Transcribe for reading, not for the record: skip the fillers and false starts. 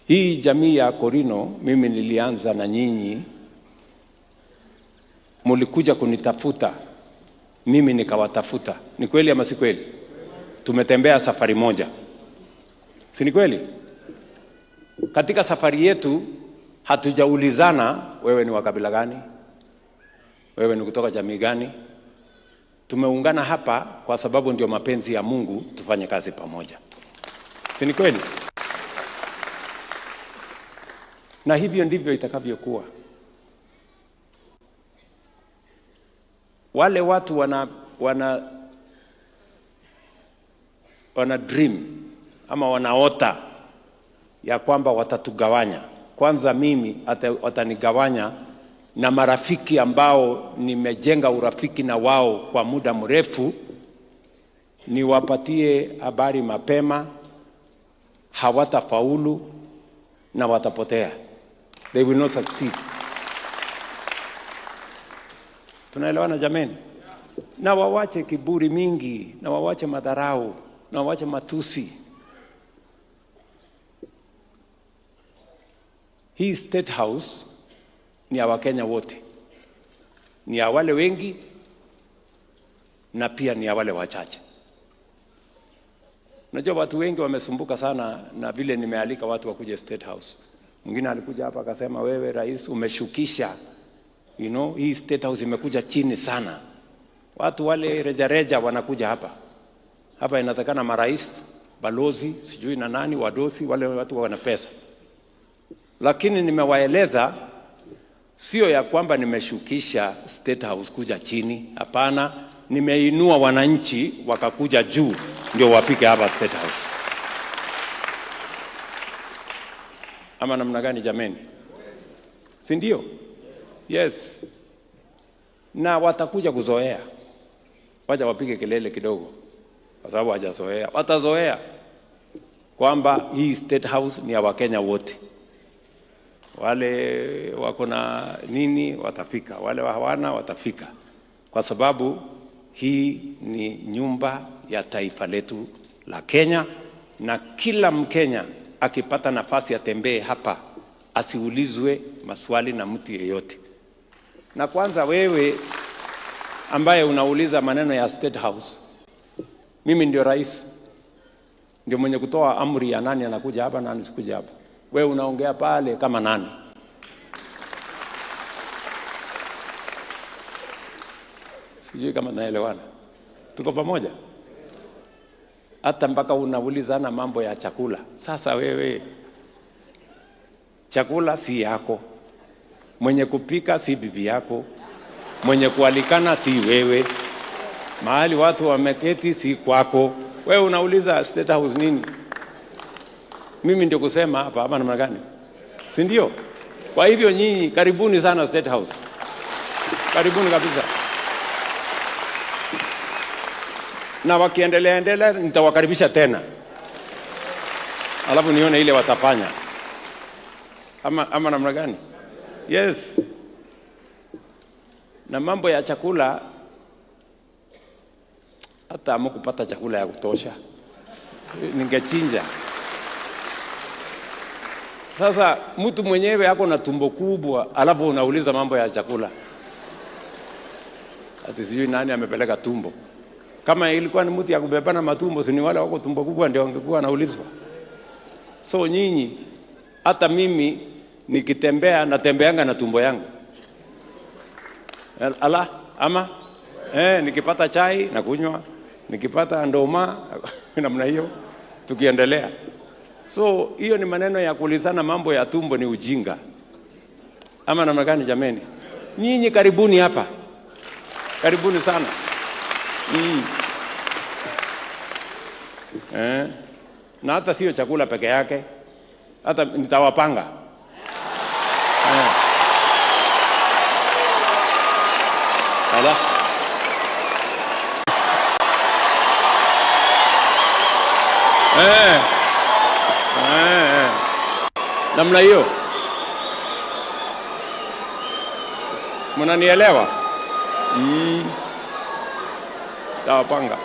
Hii jamii ya Korino, mimi nilianza na nyinyi, mulikuja kunitafuta, mimi nikawatafuta. Ni kweli ama si kweli? Tumetembea safari moja, si ni kweli? Katika safari yetu hatujaulizana wewe ni wa kabila gani, wewe ni kutoka jamii gani. Tumeungana hapa kwa sababu ndio mapenzi ya Mungu tufanye kazi pamoja, si ni kweli? Na hivyo ndivyo itakavyokuwa. Wale watu wana dream ama wanaota ya kwamba watatugawanya. Kwanza mimi watanigawanya na marafiki ambao nimejenga urafiki na wao kwa muda mrefu, niwapatie habari mapema, hawatafaulu na watapotea. They will not succeed. Tunaelewana jameni? Na wawache kiburi mingi, na wawache madharau, na wawache matusi. Hii State House ni ya Wakenya wote, ni ya wale wengi na pia ni ya wale wachache. Unajua watu wengi wamesumbuka sana na vile nimealika watu wakuje State House. Mwingine alikuja hapa akasema, wewe rais umeshukisha, hii State House imekuja chini sana. Watu wale reja wanakuja hapa. Hapa inatakana marais, balozi, sijui na nani, wadosi, wale watu wana pesa. Lakini nimewaeleza sio ya kwamba nimeshukisha State House kuja chini. Hapana, nimeinua wananchi wakakuja juu ndio wafike hapa State House. Ama namna gani jameni? Si ndio? Yes. Na watakuja kuzoea. Wacha wapige kelele kidogo, kwa sababu hawajazoea. Watazoea kwamba hii State House ni ya Wakenya wote. Wale wako na nini watafika, wale hawana watafika, kwa sababu hii ni nyumba ya taifa letu la Kenya, na kila Mkenya akipata nafasi atembee hapa, asiulizwe maswali na mtu yeyote. Na kwanza wewe ambaye unauliza maneno ya State House, mimi ndio rais, ndio mwenye kutoa amri ya nani anakuja hapa na nani sikuja hapa. Wewe unaongea pale kama nani? Sijui kama naelewana. Tuko pamoja? Hata mpaka unaulizana mambo ya chakula. Sasa wewe, chakula si yako, mwenye kupika si bibi yako, mwenye kualikana si wewe, mahali watu wameketi si kwako. Wewe unauliza State House nini? Mimi ndio kusema hapa ama namna gani? Si ndio? Kwa hivyo nyinyi karibuni sana State House. Karibuni kabisa. Na wakiendelea nitawakaribisha tena. Alafu nione ile watafanya. Ama namna gani? Yes. Na mambo ya chakula, hata hamkupata chakula ya kutosha, ningechinja. Sasa mtu mwenyewe hako na tumbo kubwa, alafu unauliza mambo ya chakula. Ati sijui nani amepeleka tumbo. Kama ilikuwa ni mtu ya kubebana matumbo, si ni wale wako tumbo kubwa ndio wangekuwa naulizwa. So nyinyi, hata mimi nikitembea natembeanga na tumbo yangu. Ama nikipata chai na kunywa, nikipata ndoma namna hiyo, tukiendelea. So hiyo ni maneno ya kuulizana mambo ya tumbo, ni ujinga. Ama namna gani jameni? Nyinyi karibuni hapa. Karibuni sana. Na hata sio chakula peke yake, hata nitawapanga. Hala. Namna hiyo. Mnanielewa? Tawapanga.